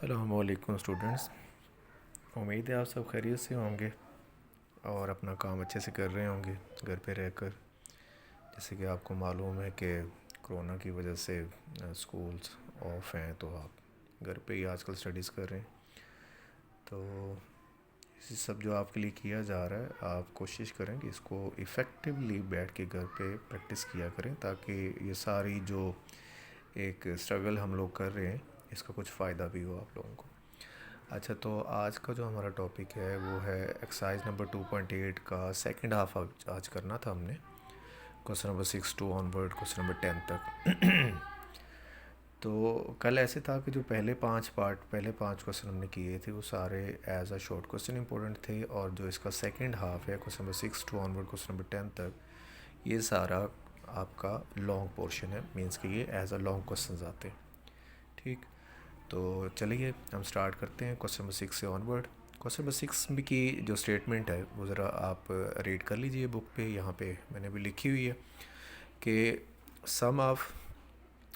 अस्सलामुअलैकुम स्टूडेंट्स। उम्मीद है आप सब खैरियत से होंगे और अपना काम अच्छे से कर रहे होंगे घर पे रहकर। जैसे कि आपको मालूम है कि कोरोना की वजह से स्कूल्स ऑफ हैं, तो आप घर पे ही आजकल स्टडीज़ कर रहे हैं। तो इसी सब जो आपके लिए किया जा रहा है, आप कोशिश करें कि इसको इफ़ेक्टिवली बैठ के घर पे प्रैक्टिस किया करें, ताकि ये सारी जो एक स्ट्रगल हम लोग कर रहे हैं इसका कुछ फ़ायदा भी हो आप लोगों को। अच्छा, तो आज का जो हमारा टॉपिक है वो है एक्सरसाइज नंबर 2.8 का सेकंड हाफ आज करना था हमने। Question number 6 to onward question number 10 तक। तो कल ऐसे था कि जो पहले पांच क्वेश्चन हमने किए थे वो सारे as a short question important थे, और जो इसका सेकंड हाफ है question number 6 to onward question number 10 तक, ये सारा आपका लॉन्ग पोर्शन है। मीन्स कि ये एज अ लॉन्ग क्वेश्चन आते हैं। ठीक, तो चलिए हम स्टार्ट करते हैं क्वेश्चन नंबर 6 से ऑनवर्ड। क्वेश्चन नंबर 6 की जो स्टेटमेंट है वो ज़रा आप रीड कर लीजिए बुक पे। यहाँ पे मैंने भी लिखी हुई है कि sum of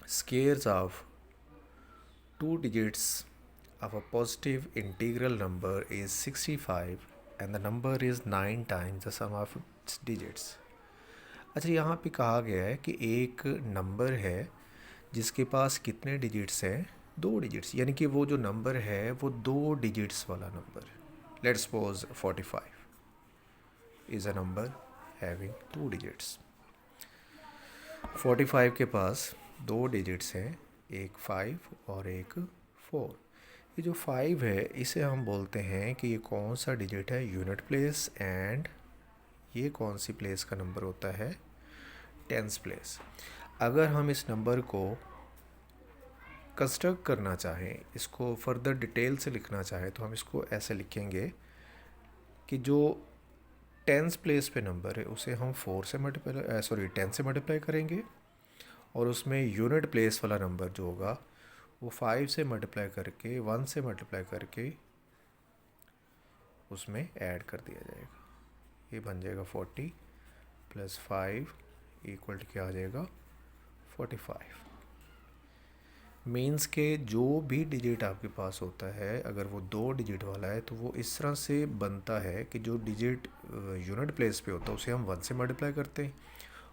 squares of two digits of a positive integral number is 65 and the number is 9 times the sum of its digits. अच्छा, यहाँ पे कहा गया है कि एक नंबर है जिसके पास कितने डिजिट्स हैं, 2 डिजिट्स, यानी कि वो जो नंबर है वो 2 डिजिट्स वाला नंबर है। Let's suppose 45 is a number having 2 digits. 45 के पास 2 डिजिट्स हैं, एक 5 और एक 4। ये जो 5 है इसे हम बोलते हैं कि ये कौन सा डिजिट है, यूनिट प्लेस, एंड ये कौन सी प्लेस का नंबर होता है, टेंस प्लेस। अगर हम इस नंबर को कंस्ट्रक्ट करना चाहें, इसको फर्दर डिटेल से लिखना चाहें, तो हम इसको ऐसे लिखेंगे कि जो टेंस प्लेस पे नंबर है उसे हम 10 से मल्टीप्लाई करेंगे, और उसमें यूनिट प्लेस वाला नंबर जो होगा वो 5 से मल्टीप्लाई करके 1 से मल्टीप्लाई करके उसमें ऐड कर दिया जाएगा। ये बन जाएगा 40 + 5 इक्वल टू क्या आ जाएगा, 45। मीन्स के जो भी डिजिट आपके पास होता है, अगर वो 2 डिजिट वाला है तो वो इस तरह से बनता है कि जो डिजिट यूनिट प्लेस पे होता है उसे हम 1 से मल्टीप्लाई करते हैं,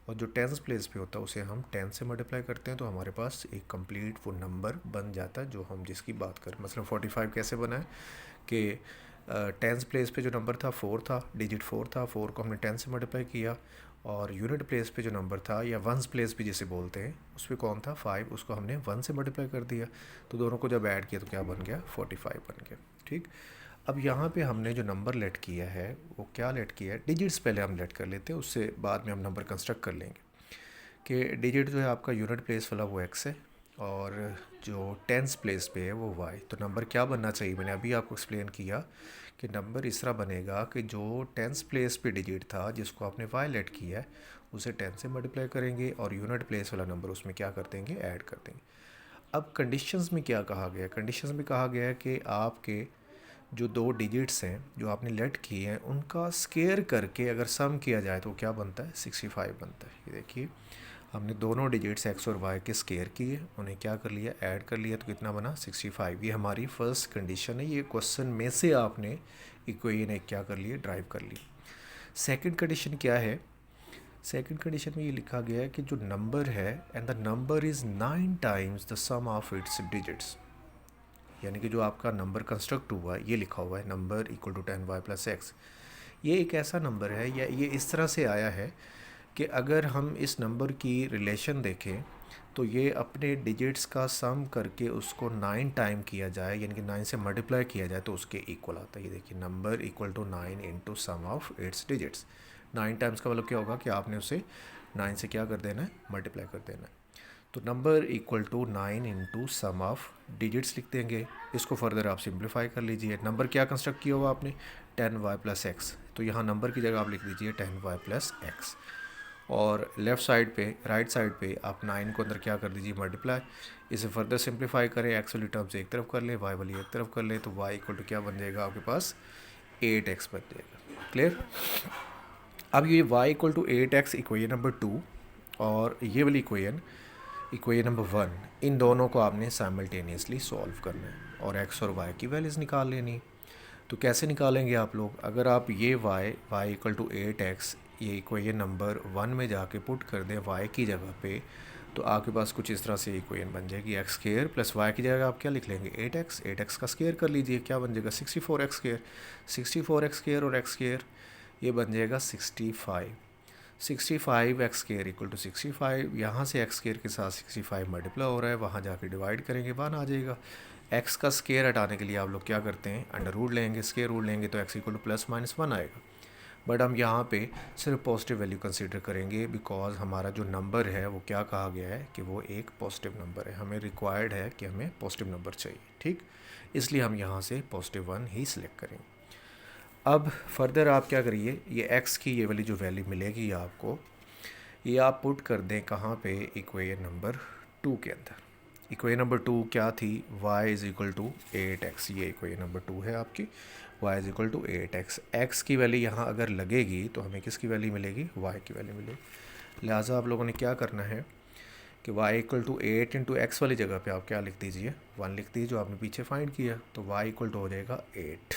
और जो टेंस प्लेस पे होता है उसे हम 10 से मल्टीप्लाई करते हैं, तो हमारे पास एक कंप्लीट वो नंबर बन जाता है जो हम जिसकी बात करें। मतलब 45 कैसे बना है कि टेंस प्लेस पे जो नंबर था 4 था, डिजिट 4 था, 4 को हमने 10 से मल्टीप्लाई किया, और यूनिट प्लेस पे जो नंबर था, या वंस प्लेस भी जिसे बोलते हैं, उस पर कौन था 5, उसको हमने 1 से मल्टीप्लाई कर दिया, तो दोनों को जब ऐड किया तो क्या बन गया, 45 बन गया। ठीक, अब यहाँ पे हमने जो नंबर लेट किया है वो क्या लेट किया है, डिजिट्स पहले हम लेट कर लेते हैं, उससे बाद में हम नंबर कंस्ट्रक्ट कर लेंगे। कि डिजिट जो है आपका यूनिट प्लेस वाला वो x है, और जो टेंस प्लेस पे है वो y। तो नंबर क्या बनना चाहिए, मैंने अभी आपको एक्सप्लेन किया कि नंबर इस तरह बनेगा कि जो टेंस प्लेस पे डिजिट था जिसको आपने y लेट किया है उसे 10 से मल्टीप्लाई करेंगे, और यूनिट प्लेस वाला नंबर उसमें क्या कर देंगे, ऐड कर देंगे। अब कंडीशंस में क्या कहा गया है, कंडीशंस में कहा गया है कि आपके जो 2 डिजिट्स हैं जो आपने लेट किए हैं उनका स्केयर करके अगर सम किया जाए तो क्या बनता है, 65 बनता है। ये देखिए, हमने दोनों डिजिट्स x और y के स्केयर किए, उन्हें क्या कर लिया, ऐड कर लिया, तो कितना बना, 65। ये हमारी फर्स्ट कंडीशन है। ये क्वेश्चन में से आपने इक्वेशन एक क्या कर लिए, ड्राइव कर ली। सेकंड कंडीशन क्या है, सेकंड कंडीशन में ये लिखा गया है कि जो नंबर है and the number is 9 times the sum of its digits. यानी कि जो आपका नंबर कंस्ट्रक्ट हुआ है, ये लिखा हुआ है number equal to 10y + x। ये एक ऐसा नंबर है, या ये इस तरह से आया है कि अगर हम इस नंबर की रिलेशन देखें तो ये अपने डिजिट्स का सम करके उसको 9 टाइम किया जाए, यानी कि 9 से मल्टीप्लाई किया जाए तो उसके इक्वल आता है। ये देखिए, number equal to 9 into sum of its digits. 9 times का मतलब क्या होगा कि आपने उसे 9 से क्या कर देना है, मल्टीप्लाई कर देना है। तो number equal to 9 into sum of digits लिख देंगे। इसको फर्दर आप सिंप्लीफाई कर लीजिए। नंबर क्या कंस्ट्रक्ट किया हुआ आपने, 10y + x, तो यहाँ नंबर की जगह आप लिख दीजिए 10y + x, और लेफ़्ट साइड पे, राइट साइड पे आप 9 को अंदर क्या कर दीजिए, मल्टीप्लाई। इसे फर्दर सिंप्लीफाई करें, एक्स वाली टर्म से एक तरफ कर लें, वाई वाली एक तरफ कर लें, तो y इक्वल टू क्या बन जाएगा आपके पास, 8x बन जाएगा। क्लियर। अब ये y equal to 8x equation number 2, और ये वाली इक्वेशन इक्वेशन नंबर 1, इन दोनों को आपने साइमल्टेनियसली सॉल्व करना है और एक्स और वाई की वैल्यूज़ निकाल लेनी। तो कैसे निकालेंगे आप लोग? अगर आप ये y इक्वल टू 8x ये इक्वेशन नंबर 1 में जाके पुट कर दें y की जगह पे, तो आपके पास कुछ इस तरह से इक्वेशन बन जाएगी। एक्स स्क्र प्लस वाई की जगह आप क्या लिख लेंगे? 8x का स्क्र कर लीजिए, क्या बन जाएगा? 64x square. 64x स्क्र और एक्स स्क्र ये बन जाएगा 65। 65x स्क्र इक्वल टू 65, यहाँ से एक्स स्क्र के साथ 65 मल्टीप्लाई हो रहा है, वहाँ जाके डिवाइड करेंगे 1 आ जाएगा। एक्स का स्क्र हटाने के लिए आप लोग क्या करते हैं? अंडर रूट लेंगे, स्क्र रूट लेंगे तो x equal two plus minus 1 आएगा। बट हम यहाँ पे सिर्फ पॉजिटिव वैल्यू कंसीडर करेंगे बिकॉज हमारा जो नंबर है वो क्या कहा गया है कि वो एक पॉजिटिव नंबर है, हमें रिक्वायर्ड है कि हमें पॉजिटिव नंबर चाहिए, ठीक। इसलिए हम यहाँ से +1 ही सिलेक्ट करेंगे। अब फर्दर आप क्या करिए, ये एक्स की ये वाली जो वैल्यू मिलेगी आपको, ये आप पुट कर दें कहाँ पे? इक्वेशन नंबर 2 के अंदर। इक्वेशन नंबर 2 क्या थी? y is equal to 8x, ये इक्वेशन नंबर 2 है आपकी। y is equal to 8x, x की वैल्यू यहाँ अगर लगेगी तो हमें किसकी वैल्यू मिलेगी? y की वैल्यू मिलेगी। लिहाजा आप लोगों ने क्या करना है कि y equal to 8 into x वाली जगह पे आप क्या लिख दीजिए? 1 लिख दीजिए, जो आपने पीछे फाइंड किया। तो y इक्वल टू हो जाएगा 8।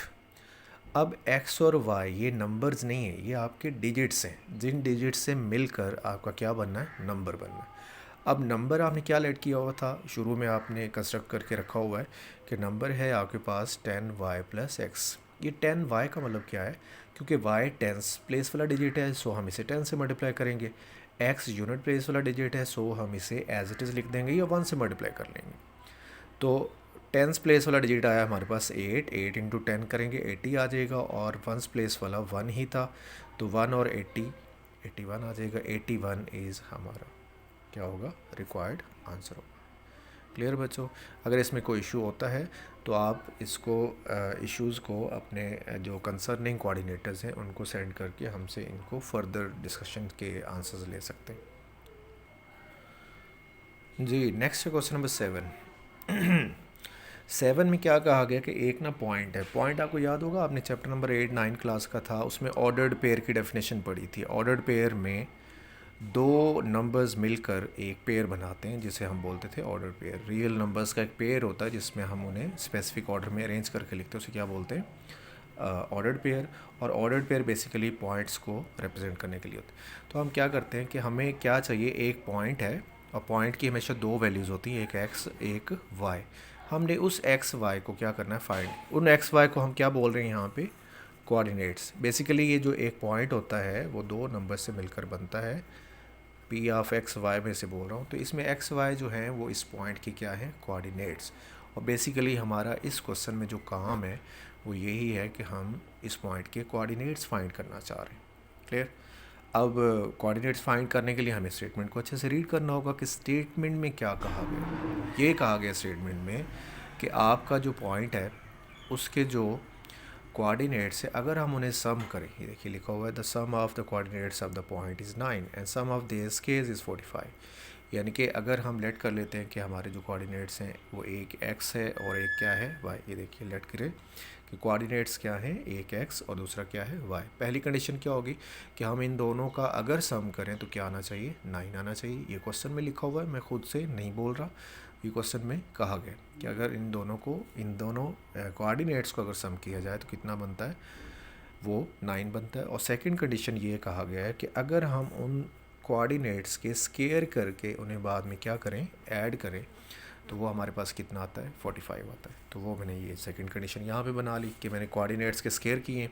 अब x और y ये नंबर्स नहीं है, ये आपके डिजिट्स हैं, जिन डिजिट्स से मिलकर आपका क्या बनना है? नंबर बनना है। अब नंबर आपने क्या लेट किया हुआ था? शुरू में आपने कंस्ट्रक्ट करके रखा हुआ है कि नंबर है आपके पास 10y प्लस एक्स। ये 10y का मतलब क्या है? क्योंकि y टेंस प्लेस वाला डिजिट है, सो हम इसे 10 से मल्टीप्लाई करेंगे। x यूनिट प्लेस वाला डिजिट है, सो हम इसे एज इट इज़ लिख देंगे या 1 से मल्टीप्लाई कर लेंगे। तो टेंस प्लेस वाला डिजिट आया हमारे पास 8 इंटू 10 करेंगे 80 आ जाएगा, और वंस प्लेस वाला 1 ही था, तो 1 और 80 81 आ जाएगा। 81 इज़ हमारा क्या होगा? रिक्वायर्ड आंसर होगा। क्लियर बच्चों? अगर इसमें कोई इशू होता है तो आप इसको इश्यूज़ को अपने जो कंसर्निंग कोऑर्डिनेटर्स हैं उनको सेंड करके हमसे इनको फर्दर डिस्कशन के आंसर्स ले सकते हैं। जी, नेक्स्ट है क्वेश्चन नंबर 7। 7 में क्या कहा गया कि एक ना पॉइंट है। पॉइंट आपको याद होगा, आपने चैप्टर नंबर 8-9 क्लास का था, उसमें ऑर्डर्ड पेयर की डेफिनेशन पढ़ी थी। ऑर्डर्ड पेयर में दो नंबर्स मिलकर एक पेयर बनाते हैं जिसे हम बोलते थे ऑर्डर पेयर। रियल नंबर्स का एक पेयर होता है जिसमें हम उन्हें स्पेसिफिक ऑर्डर में अरेंज करके लिखते हैं, उसे क्या बोलते हैं? Ordered pair. और ऑर्डर्ड पेयर बेसिकली पॉइंट्स को रिप्रेजेंट करने के लिए होते हैं। तो हम क्या करते हैं कि हमें क्या चाहिए? एक पॉइंट है और पॉइंट की हमेशा दो वैल्यूज़ होती हैं, एक x एक y। हमने उस एक्स वाई को क्या करना है? फाइंड। उन एक्स वाई को हम क्या बोल रहे हैं यहाँ पे? कोऑर्डिनेट्स। बेसिकली ये जो एक पॉइंट होता है वो दो नंबर से मिलकर बनता है। पी ऑफ एक्स वाई में से बोल रहा हूँ, तो इसमें एक्स वाई जो हैं वो इस पॉइंट की क्या है? कोऑर्डिनेट्स। और बेसिकली हमारा इस क्वेश्चन में जो काम है वो यही है कि हम इस पॉइंट के कोऑर्डिनेट्स फाइंड करना चाह रहे हैं। क्लियर? अब कोऑर्डिनेट्स फाइंड करने के लिए हमें स्टेटमेंट को अच्छे से रीड करना होगा कि स्टेटमेंट में क्या कहा गया। ये कहा गया स्टेटमेंट में कि आपका जो पॉइंट है उसके जो कोऑर्डिनेट्स है, अगर हम उन्हें सम करें, ये देखिए लिखा हुआ है the sum of the coordinates of the point is 9 and sum of their squares is 45। यानी कि अगर हम लेट कर लेते हैं कि हमारे जो कोऑर्डिनेट्स हैं वो एक x है और एक क्या है? y। ये देखिए लेट करें कि कोऑर्डिनेट्स क्या हैं? एक x और दूसरा क्या है? y। पहली कंडीशन क्या होगी कि हम इन दोनों का अगर सम करें तो क्या आना चाहिए? 9 आना चाहिए। ये क्वेश्चन में लिखा हुआ है, मैं खुद से नहीं बोल रहा, ये क्वेश्चन में कहा गया कि अगर इन दोनों कोऑर्डिनेट्स को अगर सम किया जाए तो कितना बनता है? वो 9 बनता है। और सेकंड कंडीशन ये कहा गया है कि अगर हम उन कोऑर्डिनेट्स के स्क्वायर करके उन्हें बाद में क्या करें? ऐड करें, तो वो हमारे पास कितना आता है? 45 आता है। तो वो मैंने ये सेकंड कंडीशन यहाँ पे बना ली कि मैंने कोऑर्डिनेट्स के स्क्वायर किए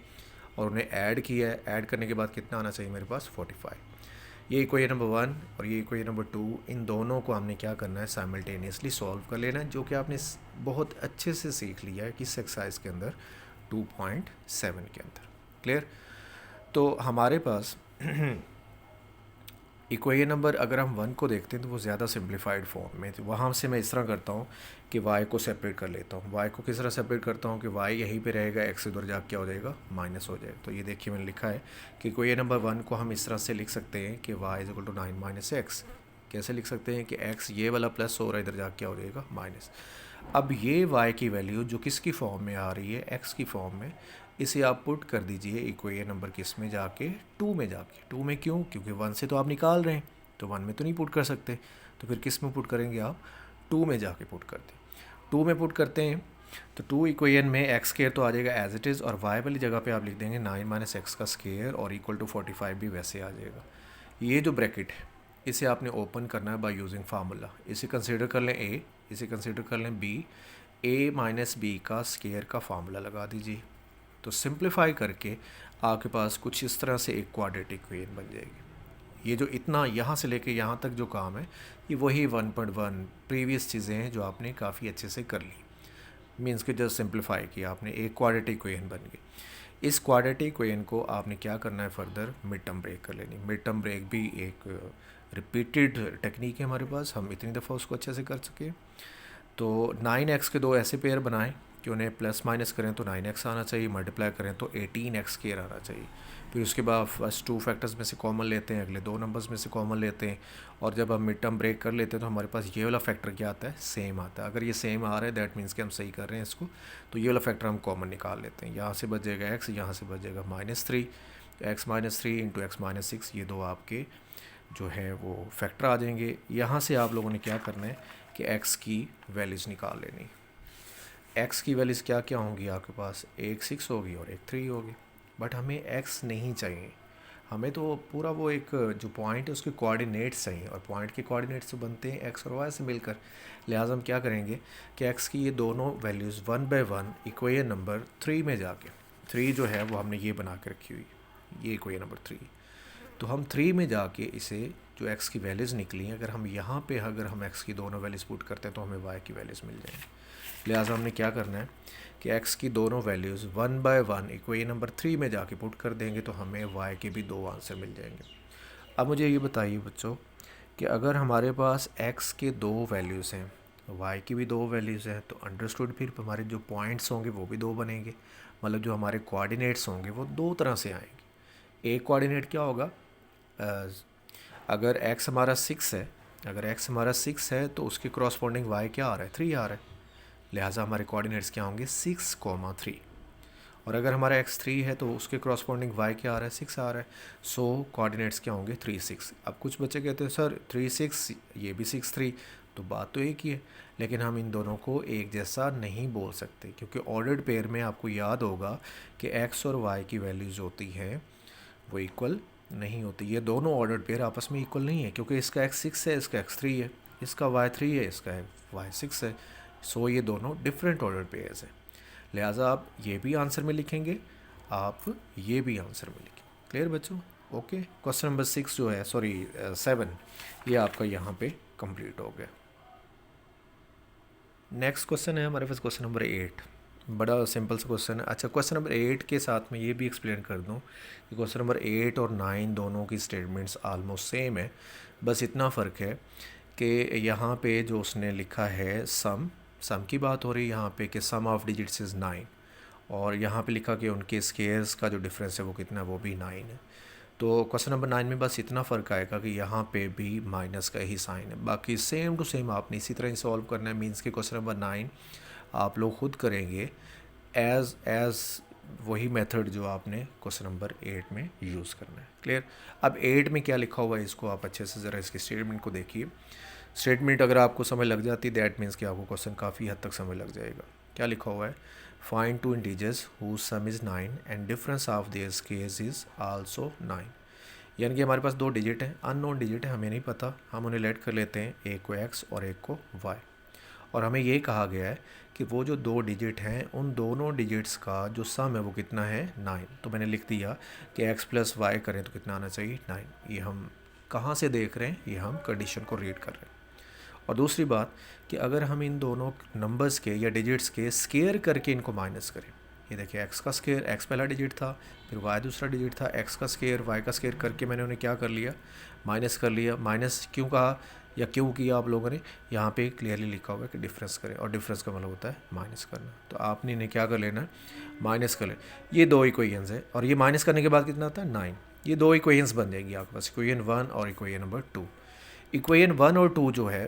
और उन्हें ऐड किया है। ऐड करने के बाद कितना आना चाहिए मेरे पास? 45। ये इक्वेशन नंबर 1 और ये इक्वेशन नंबर 2, इन दोनों को हमने क्या करना है? साइमल्टेनियसली सॉल्व कर लेना है, जो कि आपने बहुत अच्छे से सीख लिया है किस एक्सरसाइज के अंदर? 2.7 के अंदर। क्लियर? तो हमारे पास इक्वेशन नंबर अगर हम 1 को देखते हैं तो वो ज़्यादा सिंप्लीफाइड फॉर्म में, तो वहाँ से मैं इस तरह करता हूँ कि y को सेपरेट कर लेता हूँ। y को किस तरह सेपरेट करता हूँ कि y यहीं पे रहेगा, x इधर जाके क्या हो जाएगा? माइनस हो जाएगा। तो ये देखिए मैंने लिखा है कि इक्वेशन नंबर 1 को हम इस तरह से लिख सकते हैं कि y is equal to 9 minus x. कैसे लिख सकते हैं कि x ये वाला प्लस हो रहा है, इधर जाके क्या हो जाएगा? माइनस। अब ये y की वैल्यू जो किसकी फॉर्म में आ रही है? x की फॉर्म में, इसे आप पुट कर दीजिए इक्वेशन नंबर किस में जाके? 2 में जाके। 2 में क्यों? क्योंकि 1 से तो आप निकाल रहे हैं, तो 1 में तो नहीं पुट कर सकते। तो फिर किस में पुट करेंगे आप, 2 में जाके पुट करते हैं। 2 में पुट करते हैं तो 2 इक्वेशन में एक्स स्केयर तो आ जाएगा एज इट इज़, और वाई वाली जगह पे आप लिख देंगे 9 माइनस एक्स का स्केयर और इक्वल टू 45 भी वैसे आ जाएगा। ये जो ब्रैकेट है इसे आपने ओपन करना है बाय यूजिंग फार्मूला। इसे कंसिडर कर लें ए, इसे कंसिडर कर लें बी, ए माइनस बी का स्केयर का फार्मूला लगा दीजिए। तो सिंप्लीफाई करके आपके पास कुछ इस तरह से एक क्वाड्रेटिक इक्वेशन बन जाएगी। ये जो इतना यहाँ से लेके यहाँ तक जो काम है ये वही 1.1 प्रीवियस चीज़ें हैं जो आपने काफ़ी अच्छे से कर ली। मीन्स के जस्ट सिंप्लीफाई किया आपने, एक क्वाड्रेटिक इक्वेशन बन गई। इस क्वाड्रेटिक इक्वेशन को आपने क्या करना है, फर्दर मिड टर्म ब्रेक कर लेनी। मिड टर्म ब्रेक भी एक रिपीटेड टेक्निक है हमारे पास, हम इतनी दफ़ा उसको अच्छे से कर सके। तो 9x के दो ऐसे पेयर बनाएं कि उन्हें प्लस माइनस करें तो 9x आना चाहिए, मल्टीप्लाई करें तो 18x स्क्वायर आना चाहिए। फिर उसके बाद फर्स्ट 2 फैक्टर्स में से कॉमन लेते हैं, अगले 2 नंबर्स में से कॉमन लेते हैं, और जब हम मिड टर्म ब्रेक कर लेते हैं तो हमारे पास ये वाला फैक्टर क्या आता है, सेम आता है। अगर ये सेम आ रहा है दैट मीन्स कि हम सही कर रहे हैं इसको, तो ये वाला फैक्टर हम कॉमन निकाल लेते हैं। यहाँ से बच जाएगा x, यहाँ से बच जाएगा -3, x -3 इंटू एक्स -6, ये दो आपके जो है वो फैक्टर आ जाएंगे। यहाँ से आप लोगों ने क्या करना है कि x की वैल्यूज़ निकाल लेनी। x की वैल्यूज़ क्या क्या होंगी आपके पास, एक 6 होगी और एक 3 होगी। बट हमें x नहीं चाहिए, हमें तो पूरा वो एक जो पॉइंट है उसके कोऑर्डिनेट्स चाहिए, और पॉइंट के कोऑर्डिनेट्स तो बनते हैं x और y से मिलकर। लिहाजा हम क्या करेंगे कि x की ये दोनों वैल्यूज़ 1 बाय 1 इक्वेशन नंबर 3 में जाके, 3 जो है वो हमने ये बना के रखी हुई, ये इक्वेशन नंबर 3, तो हम 3 में जाके इसे जो x की वैल्यूज़ निकली अगर हम यहाँ पे अगर हम x की दोनों वैल्यूज़ पुट करते हैं तो हमें y की वैल्यूज़ मिल जाएंगी। लिहाजा हमने क्या करना है कि x की दोनों वैल्यूज़ 1 बाय 1 इक्वेशन नंबर 3 में जाके पुट कर देंगे तो हमें y के भी 2 आंसर मिल जाएंगे। अब मुझे ये बताइए बच्चों कि अगर हमारे पास x के 2 वैल्यूज़ हैं, y की भी 2 वैल्यूज़ हैं, तो अंडरस्टूड फिर हमारे जो पॉइंट्स होंगे वो भी 2 बनेंगे। मतलब जो हमारे कोऑर्डिनेट्स होंगे वो 2 तरह से आएंगे। एक कोऑर्डिनेट क्या होगा, अगर x हमारा 6 है, अगर x हमारा 6 है तो उसके क्रॉसपोंडिंग y क्या आ रहा है, 3 आ रहा है। लिहाजा हमारे कोऑर्डिनेट्स क्या होंगे, 6, 3। और अगर हमारा x 3 है तो उसके क्रॉसपोंडिंग y क्या आ रहा है, 6 आ रहा है। सो कोऑर्डिनेट्स क्या होंगे, 3, 6। अब कुछ बच्चे कहते हैं सर 3, 6 ये भी 6, 3, तो बात तो एक ही है, लेकिन हम इन दोनों को एक जैसा नहीं बोल सकते क्योंकि ऑर्डर्ड पेयर में आपको याद होगा कि x और y की वैल्यूज़ होती हैं वो इक्वल नहीं होती। ये दोनों ऑर्डर्ड पेयर आपस में इक्वल नहीं है क्योंकि इसका x 6 है, इसका x 3 है, इसका y 3 है, इसका y 6 है। सो ये दोनों डिफरेंट ऑर्डर पेयर्स हैं। लिहाजा आप ये भी आंसर में लिखेंगे, आप ये भी आंसर में लिखेंगे। क्लियर बच्चों, ओके। क्वेश्चन नंबर 6 जो है, सॉरी 7, ये आपका यहाँ पे कंप्लीट हो गया। नेक्स्ट क्वेश्चन है हमारे पास क्वेश्चन नंबर 8। बड़ा सिंपल सा क्वेश्चन है। अच्छा, क्वेश्चन नंबर 8 के साथ में ये भी एक्सप्लेन कर दूँ कि क्वेश्चन नंबर 8 और 9 दोनों की स्टेटमेंट्स आलमोस्ट सेम है, बस इतना फ़र्क है कि यहाँ पे जो उसने लिखा है सम की बात हो रही है यहाँ पे कि सम ऑफ डिजिट्स इज़ 9, और यहाँ पे लिखा कि उनके स्केयर्स का जो डिफरेंस है वो कितना है, वो भी 9 है। तो क्वेश्चन नंबर 9 में बस इतना फ़र्क आएगा कि यहाँ पे भी माइनस का ही साइन है, बाकी सेम टू सेम आपने इसी तरह ही सॉल्व करना है। मीन्स कि क्वेश्चन नंबर 9 आप लोग खुद करेंगे एज वही मेथड जो आपने क्वेश्चन नंबर 8 में यूज़ करना है। क्लियर। अब 8 में क्या लिखा हुआ है इसको आप अच्छे से ज़रा इसकी स्टेटमेंट को देखिए। स्टेटमेंट अगर आपको समझ लग जाती है दैट मीन्स कि आपको क्वेश्चन काफ़ी हद तक समझ लग जाएगा। क्या लिखा हुआ है, find 2 integers whose sum is 9 and difference of their squares is also 9। यानी कि हमारे पास 2 डिजिट हैं, अननोन डिजिट है, हमें नहीं पता, हम उन्हें लेट कर लेते हैं, एक को x और एक को y। और हमें ये कहा गया है कि वो जो 2 डिजिट हैं उन दोनों डिजिट्स का जो सम है वो कितना है, 9। तो मैंने लिख दिया कि x + y करें तो कितना आना चाहिए, 9। ये हम कहाँ से देख रहे हैं, ये हम कंडीशन को रीड कर रहे हैं। और दूसरी बात कि अगर हम इन दोनों नंबर्स के या डिजिट्स के स्केयर करके इनको माइनस करें, ये देखिए x का स्केयर, x पहला डिजिट था, फिर y दूसरा डिजिट था, x का स्केयर y का स्केयर करके मैंने उन्हें क्या कर लिया, माइनस कर लिया। माइनस क्यों कहा या क्यों किया आप लोगों ने, यहाँ पे क्लियरली लिखा हुआ है कि डिफरेंस करें, और डिफरेंस का मतलब होता है माइनस करना। तो आपने इन्हें क्या कर लेना है, माइनस कर लेना। ये 2 इक्वेशंस है और ये माइनस करने के बाद कितना आता है, 9। ये 2 इक्वेशंस बन जाएंगी आपके पास, इक्वेशन 1 और इक्वेशन नंबर 2। इक्वेशन 1 और 2 जो है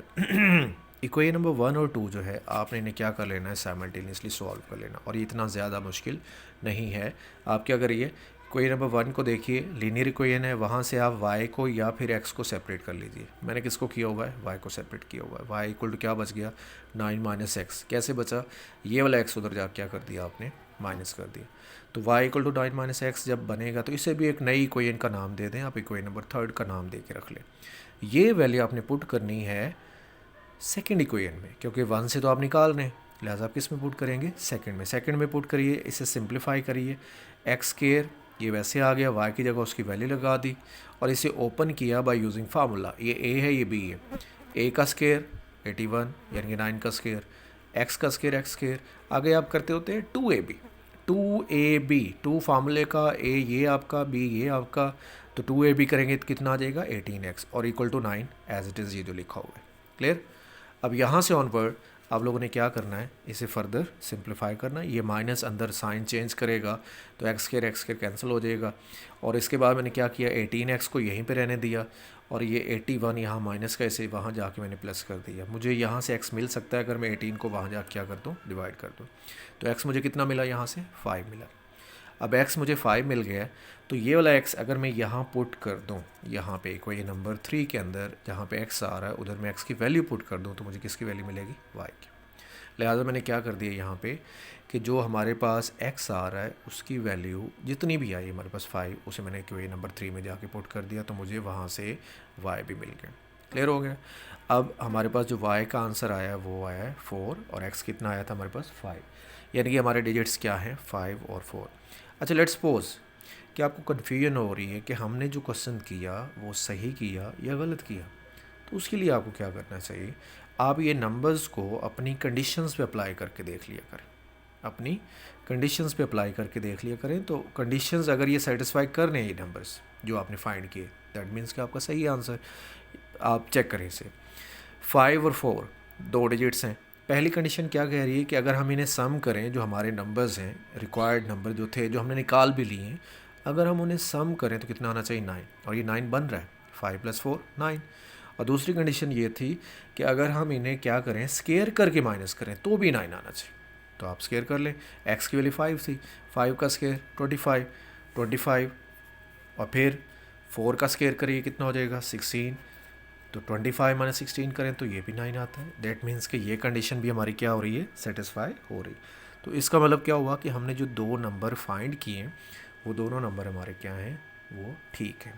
इक्वेशन नंबर 1 और 2 जो है आपने इन्हें क्या कर लेना है, साइमल्टेनियसली सॉल्व कर लेना। और ये इतना ज़्यादा मुश्किल नहीं है। आप क्या करिए, इक्वेशन नंबर 1 को देखिए, लीनियर इक्वेशन है, वहाँ से आप y को या फिर x को सेपरेट कर लीजिए। मैंने किसको किया हुआ है, y को सेपरेट किया हुआ है। y इक्वल टू क्या बच गया, 9 माइनस एक्स। कैसे बचा, ये वाला x उधर जा क्या कर दिया आपने, माइनस कर दिया। तो y equal to 9 minus x जब बनेगा तो इसे भी एक नई इक्वेशन का नाम दे दें आप, इक्वेशन नंबर 3 का नाम दे के रख लें। ये वैल्यू आपने पुट करनी है सेकेंड इक्वेशन में, क्योंकि 1 से तो आप निकाल रहे हैं, लिहाजा आप किस में पुट करेंगे, सेकंड में। सेकंड में पुट करिए, इसे सिंप्लीफाई करिए। एक्स स्क्वायर ये वैसे आ गया, y की जगह उसकी वैल्यू लगा दी और इसे ओपन किया बाय यूजिंग फार्मूला। ये a है, ये b है। a का स्क्वायर 81 यानी कि 9 का स्क्वायर, x का स्क्वायर x स्क्वायर। आगे आप करते होते हैं 2ab, 2ab, 2 फार्मूले का, a ये आपका, b ये आपका, तो 2ab करेंगे तो कितना आ जाएगा 18x और equal to 9 as it is, ये जो लिखा हुआ है। क्लियर। अब यहाँ से ऑनवर्ड आप लोगों ने क्या करना है, इसे फर्दर सिंप्लीफाई करना है। ये माइनस अंदर साइन चेंज करेगा तो एक्स स्क्वायर कैंसिल हो जाएगा। और इसके बाद मैंने क्या किया, 18x को यहीं पे रहने दिया और ये 81 यहाँ माइनस का इसे वहाँ जाके मैंने प्लस कर दिया। मुझे यहाँ से x मिल सकता है अगर मैं 18 को वहाँ जाके क्या कर दूँ, डिवाइड कर दूँ। तो x मुझे कितना मिला, यहाँ से 5 मिला। अब x मुझे 5 मिल गया, तो ये वाला x अगर मैं यहाँ पुट कर दूँ, यहाँ पे इक्वेशन नंबर 3 के अंदर जहाँ पे x आ रहा है उधर मैं x की वैल्यू पुट कर दूँ तो मुझे किसकी वैल्यू मिलेगी, y की। लिहाजा मैंने क्या कर दिया यहाँ पे कि जो हमारे पास x आ रहा है उसकी वैल्यू जितनी भी आई हमारे पास 5, उसे मैंने इक्वेशन नंबर 3 में जाके पुट कर दिया तो मुझे वहाँ से y भी मिल गया। क्लियर हो गया। अब हमारे पास जो y का आंसर आया है वो आया है 4 और x कितना आया था हमारे पास 5, यानी कि हमारे डिजिट्स क्या हैं, 5 और 4। अच्छा, लेट्स सपोज कि आपको कन्फ्यूजन हो रही है कि हमने जो क्वेश्चन किया वो सही किया या गलत किया, तो उसके लिए आपको क्या करना चाहिए, आप ये नंबर्स को अपनी कंडीशंस पे अप्लाई करके देख लिया करें। अपनी कंडीशंस पे अप्लाई करके देख लिया करें, तो कंडीशंस अगर ये सेटिस्फाई कर रहे हैं ये नंबर्स जो आपने फाइंड किए, दैट मीन्स कि आपका सही आंसर। आप चेक करें इसे, 5 और 4 दो डिजिट्स हैं। पहली कंडीशन क्या कह रही है कि अगर हम इन्हें सम करें, जो हमारे नंबर्स हैं रिक्वायर्ड नंबर जो थे जो हमने निकाल भी लिए हैं, अगर हम उन्हें सम करें तो कितना आना चाहिए, 9, और ये 9 बन रहा है, 5 + 4 9। और दूसरी कंडीशन ये थी कि अगर हम इन्हें क्या करें, स्केयर करके माइनस करें तो भी 9 आना चाहिए। तो आप स्केयर कर लें, x की वैल्यू 5 थी, 5 का स्केयर 25 और फिर 4 का स्केयर करिए कितना हो जाएगा 16, तो 25 - 16 करें तो ये भी 9 आता है। दैट मीन्स कि ये कंडीशन भी हमारी क्या हो रही है, सेटिस्फाई हो रही। तो इसका मतलब क्या हुआ कि हमने जो दो नंबर फाइंड किए हैं वो दोनों नंबर हमारे क्या हैं, वो ठीक है।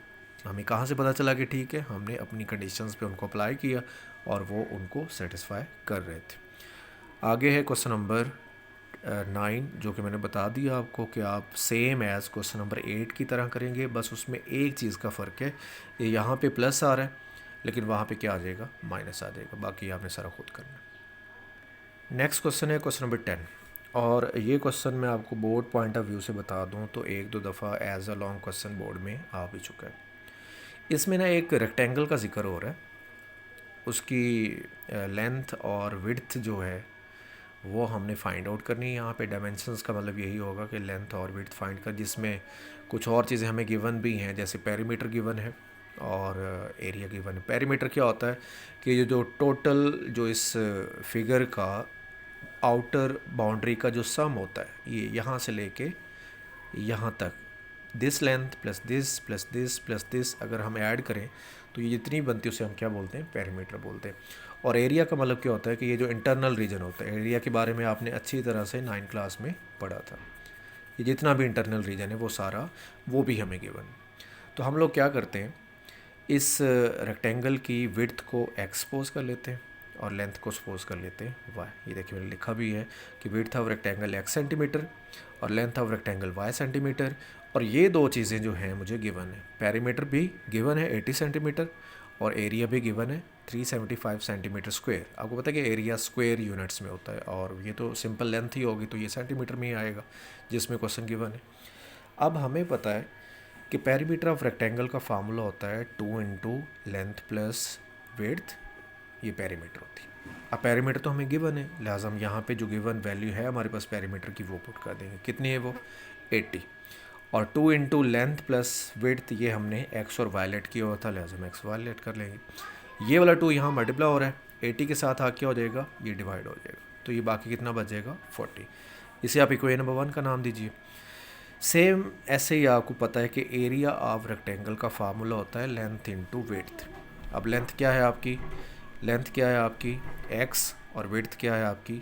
हमें कहाँ से पता चला कि ठीक है, हमने अपनी कंडीशंस पे उनको अप्लाई किया और वो उनको सेटिस्फाई कर रहे थे। आगे है क्वेश्चन नंबर 9, जो कि मैंने बता दिया आपको कि आप सेम एज़ क्वेश्चन नंबर 8 की तरह करेंगे, बस उसमें एक चीज़ का फ़र्क है, ये यहाँ पे प्लस आ रहा है लेकिन वहाँ पे क्या आ जाएगा, माइनस आ जाएगा। बाकी आपने सारा खुद करना है। नेक्स्ट क्वेश्चन है क्वेश्चन नंबर 10, और ये क्वेश्चन मैं आपको बोर्ड पॉइंट ऑफ व्यू से बता दूँ तो 1-2 दफ़ा as a long question board में आ भी चुका है। इसमें ना एक रेक्टेंगल का जिक्र हो रहा है, उसकी लेंथ और विड्थ जो है वो हमने फाइंड आउट करनी है। यहाँ पे डायमेंशंस का मतलब यही होगा कि लेंथ और विड्थ फाइंड कर, जिसमें कुछ और चीज़ें हमें गिवन भी हैं, जैसे पेरीमीटर गिवन है और एरिया गिवन है। पेरीमीटर क्या होता है कि ये जो टोटल जो इस फिगर का आउटर बाउंड्री का जो सम होता है, ये यहाँ से लेके यहाँ तक, this length plus this plus this plus this अगर हम ऐड करें तो ये जितनी बनती है उसे हम क्या बोलते हैं, पेरीमीटर बोलते हैं। और एरिया का मतलब क्या होता है कि ये जो इंटरनल रीजन होता है, एरिया के बारे में आपने अच्छी तरह से 9 क्लास में पढ़ा था। ये जितना भी इंटरनल रीजन है वो सारा वो भी हमें गिवन। तो हम लोग क्या करते हैं, इस रेक्टेंगल की विड्थ को एक्सपोज कर लेते हैं और लेंथ को सपोज कर लेते हैं वाई। ये देखिए मैंने लिखा भी है कि width of rectangle x centimetre और length of rectangle y centimetre, और ये दो चीज़ें जो हैं मुझे गिवन है। पेरीमीटर भी गिवन है 80 सेंटीमीटर और एरिया भी गिवन है 375 सेंटीमीटर स्क्वायर। आपको पता है कि एरिया स्क्वायर यूनिट्स में होता है और ये तो सिंपल लेंथ ही होगी तो ये सेंटीमीटर में ही आएगा जिसमें क्वेश्चन गिवन है। अब हमें पता है कि पेरीमीटर ऑफ रेक्टेंगल का फार्मूला होता है 2 × लेंथ प्लस विड्थ, ये पेरीमीटर होती है। अब पेरीमीटर तो हमें गिवन है, लिहाजा हम यहाँ पे जो गिवन वैल्यू है हमारे पास पेरीमीटर की वो पुट कर देंगे। कितनी है वो, 80, और 2 × लेंथ प्लस विड्थ ये हमने x और y लेट किया हुआ था, लिहाजा हम x y लेट कर लेंगे। ये वाला 2 यहाँ मल्टीप्लाई हो रहा है 80 के साथ, आ क्या हो जाएगा, ये डिवाइड हो जाएगा, तो ये बाकी कितना बच जाएगा 40। इसे आप इक्वेशन नंबर 1 का नाम दीजिए। सेम ऐसे ही आपको पता है कि एरिया ऑफ रेक्टेंगल का फार्मूला होता है लेंथ इनटू विड्थ। अब लेंथ क्या है आपकी, लेंथ क्या है आपकी x, और विड्थ क्या है आपकी,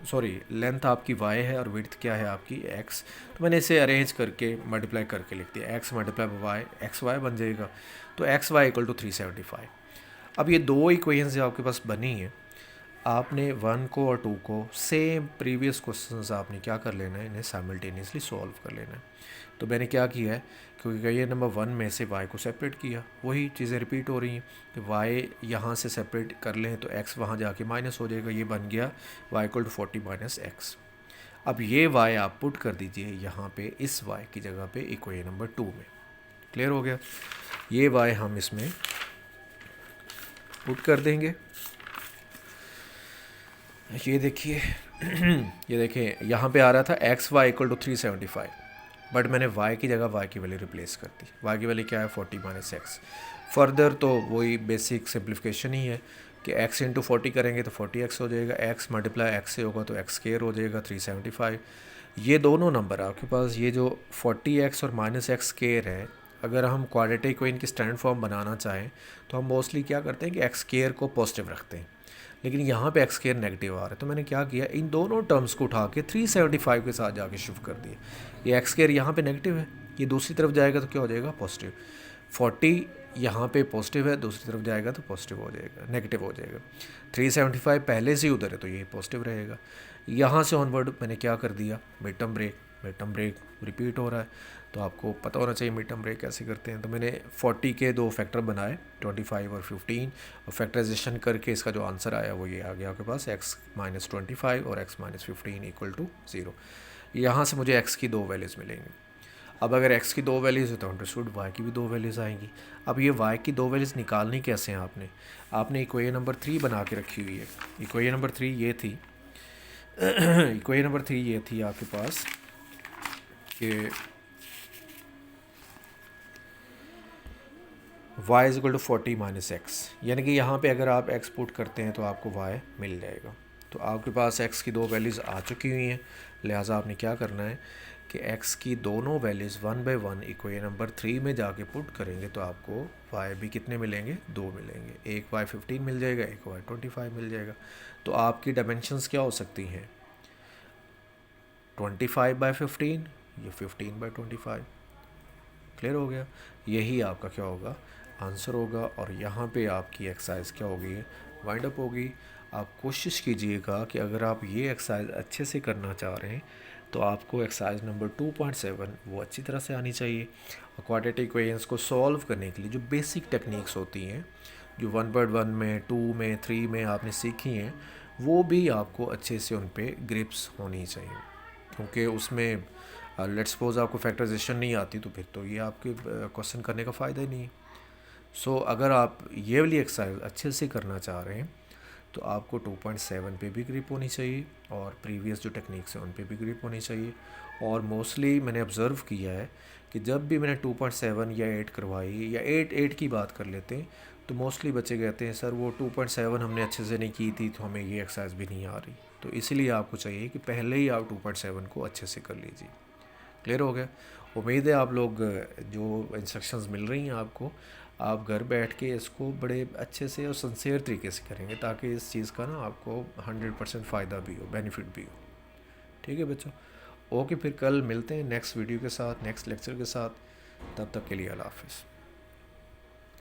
सॉरी लेंथ आपकी y है और विड्थ क्या है आपकी x। तो मैंने इसे अरेंज करके मल्टीप्लाई करके लिख दिया, x multiply by y, x y बन जाएगा। तो एक्स वाई इक्वल टू 375। अब ये दो इक्वेशन जो आपके पास बनी है, आपने 1 को और 2 को सेम प्रीवियस क्वेश्चंस आपने क्या कर लेना है, इन्हें साइमल्टेनियसली सॉल्व कर लेना है। तो मैंने क्या किया है, क्योंकि ये नंबर 1 में से y को सेपरेट किया, वही चीज़ें रिपीट हो रही हैं कि y यहाँ से सेपरेट कर लें तो x वहाँ जाके माइनस हो जाएगा, ये बन गया y equal to 40 minus x. अब ये y आप पुट कर दीजिए यहाँ पे इस y की जगह पे इक्वेशन नंबर 2 में। क्लियर हो गया, ये y हम इसमें पुट कर देंगे। ये देखिए ये देखिए यहाँ पे आ रहा था x y equal to 375, but मैंने y की जगह y की वैल्यू रिप्लेस कर दी। y की वैल्यू क्या है 40 माइनस एक्स। फर्दर तो वही बेसिक सिंप्लीफिकेशन ही है कि x इंटू 40 करेंगे तो 40x हो जाएगा, x मल्टीप्लाई x से होगा तो x स्क्वायर हो जाएगा 375। ये दोनों नंबर आपके पास, ये जो 40x और माइनस एक्स स्क्वायर है, अगर हम क्वाड्रेटिक इक्वेशन की स्टैंडर्ड फॉर्म बनाना चाहें तो हम मोस्टली क्या करते हैं कि एक्स स्क्वायर को पॉजिटिव रखते हैं, लेकिन यहाँ पे एक्स स्क्वायर नेगेटिव आ रहा है। तो मैंने क्या किया, इन दोनों टर्म्स को उठा के 375 के साथ जाके शिफ्ट कर दिया। ये एक्स स्क्वायर यहाँ पे नेगेटिव है, ये दूसरी तरफ जाएगा तो क्या हो जाएगा पॉजिटिव। 40 यहाँ पे पॉजिटिव है, दूसरी तरफ जाएगा तो पॉजिटिव हो जाएगा, नेगेटिव हो जाएगा। 375 पहले से ही उधर है तो ये पॉजिटिव रहेगा। यहाँ से ऑनवर्ड मैंने क्या कर दिया, मिड टर्म ब्रेक रिपीट हो रहा है, तो आपको पता होना चाहिए मिड टर्म ब्रेक कैसे करते हैं। तो मैंने 40 के दो फैक्टर बनाए, 25 और 15, और फैक्टराइजेशन करके इसका जो आंसर आया वो ये आ गया आपके पास, x माइनस 25 और x माइनस 15 इक्वल टू 0। यहाँ से मुझे x की दो वैल्यूज़ मिलेंगी। अब अगर x की दो वैल्यूज़ है तो अंडरस्टूड y की भी दो वैल्यूज़ आएंगी। अब ये y की दो वैल्यूज़ निकालनी कैसे हैं, आपने इक्वेशन नंबर 3 बना के रखी हुई है। इक्वेशन नंबर 3 ये थी इक्वेशन नंबर 3 ये थी आपके पास कि y is equal to 40 minus x, यानी कि यहाँ पे अगर आप x पुट करते हैं तो आपको y मिल जाएगा। तो आपके पास x की दो वैल्यूज़ आ चुकी हुई हैं, लिहाजा आपने क्या करना है कि x की दोनों वैल्यूज़ 1 बाई 1 इक्वेशन नंबर 3 में जाके पुट करेंगे तो आपको y भी कितने मिलेंगे, दो मिलेंगे, एक y 15 मिल जाएगा, एक y 25 मिल जाएगा। तो आपकी डायमेंशंस क्या हो सकती हैं, 25 बाई 15 या 15 बाई 25। क्लियर हो गया, यही आपका क्या होगा आंसर होगा। और यहाँ पे आपकी एक्सरसाइज क्या होगी, वाइंड अप होगी। आप कोशिश कीजिएगा कि अगर आप ये एक्सरसाइज अच्छे से करना चाह रहे हैं तो आपको एक्सरसाइज नंबर 2.7 वो अच्छी तरह से आनी चाहिए। और क्वाड्रेटिक इक्वेशंस को सॉल्व करने के लिए जो बेसिक टेक्निक्स होती हैं, जो 1.1 में, 2 में, 3 में आपने सीखी हैं, वो भी आपको अच्छे से उन पे ग्रिप्स होनी चाहिए, क्योंकि उसमें लेट्स सपोज आपको फैक्टराइजेशन नहीं आती तो फिर तो ये आपके क्वेश्चन करने का फ़ायदा ही नहीं है। सो अगर आप ये वाली एक्सरसाइज अच्छे से करना चाह रहे हैं तो आपको 2.7 पे भी ग्रिप होनी चाहिए और प्रीवियस जो टेक्निक्स हैं उन पे भी ग्रिप होनी चाहिए। और मोस्टली मैंने ऑब्ज़र्व किया है कि जब भी मैंने 2.7 या 8 करवाई, या 8 की बात कर लेते हैं, तो मोस्टली बच्चे कहते हैं सर वो 2.7 हमने अच्छे से नहीं की थी तो हमें ये एक्सरसाइज भी नहीं आ रही। तो इसीलिए आपको चाहिए कि पहले ही आप 2.7 को अच्छे से कर लीजिए। क्लियर हो गया, उम्मीद है आप लोग जो इंस्ट्रक्शंस मिल रही हैं आपको, आप घर बैठ के इसको बड़े अच्छे से और सिंसियर तरीके से करेंगे ताकि इस चीज़ का ना आपको 100% फ़ायदा भी हो, बेनिफिट भी हो। ठीक है बच्चों, ओके, फिर कल मिलते हैं नेक्स्ट वीडियो के साथ, नेक्स्ट लेक्चर के साथ। तब तक के लिए अल्लाह हाफ़िज़।